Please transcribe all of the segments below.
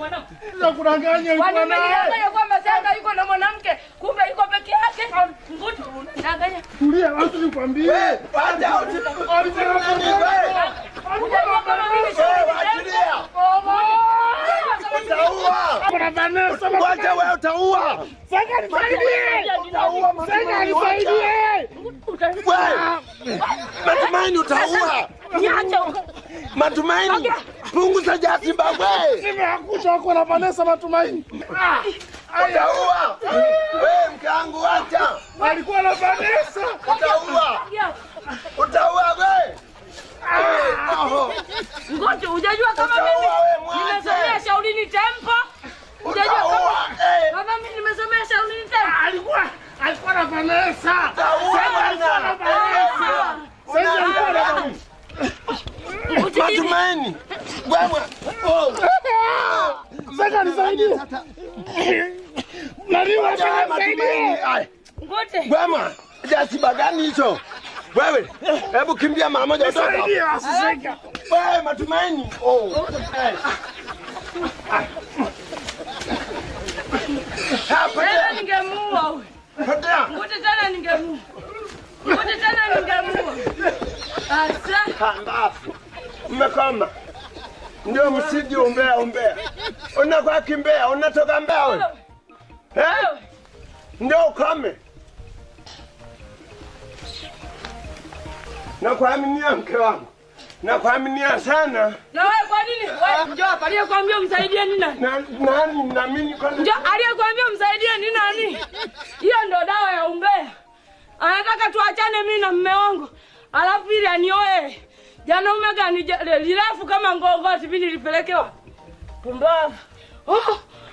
mwanamke. Nakudanganya yuko naye. Unadanganya kwamba Senga yuko na mwanamke, kumbe yuko peke yake. Ngutu unadanganya. Tulia, wacha nikwambie. Wacha Unajua kama mimi kuna Vanessa. wacha wewe utaua. Senga nisaidie. Senga nisaidie. Wewe. Matumaini utaua. niache. Matumaini. Punguza jasi wewe. Nimeangusha huko na Vanessa Matumaini. Utaua. Wewe mkangu acha. Alikuwa na Vanessa. Utaua. Utaua wewe. Ngoja hujajua kama mimi nimesomea Shaolin Temple. Hujajua kama mimi nimesomea Shaolin Temple. Alikuwa na Vanessa. Sema alikuwa na Vanessa. Matumaini. Wewe. Senga nisaidie. Naliwa Matumaini. Ngoja. Bwana, jasiba gani hicho? Wewe, hebu kimbia mara moja utoka. Nisaidie Senga. Wewe Matumaini. Tena ningemuua huyu. Ngoja tena ningemuua. Ngoja tena ningemuua. Asa. Handafu. Mmekoma. Ndio msiji umbea. Unakuwa kimbea, unatoka mbea wewe. Ndio ukome. Nakuaminia mke wangu. Nakuaminia sana. Na wewe kwa nini? Wewe njoo hapa, aliyekwambia msaidie ni nani? Nani na mimi kwa nini? Njoo, aliyekwambia msaidie ni nani? Hiyo ndio dawa ya umbea. Anataka tuachane mimi na mume wangu. Alafu ili anioe. Jana umega ni lirefu kama ngongoti mimi nilipelekewa. Pumbavu.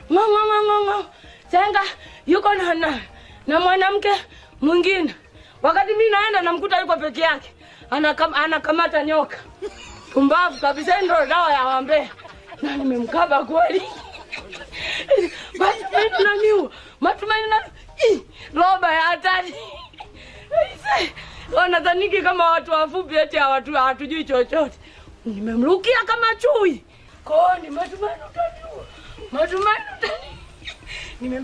Mama. Senga yuko na mwanamke mwingine. Wakati mimi naenda namkuta yuko peke yake. Anakamata nyoka. Pumbavu kabisa, ndio dawa ya wambea. Na nimemkaba kweli. Basi tunaniua. Matumaini na roba ya hatari. Wanadhaniki kama watu wafupi eti hawatujui chochote. Nimemrukia kama chui. Kwa ni Matumaini utaniua. Matumaini utaniua.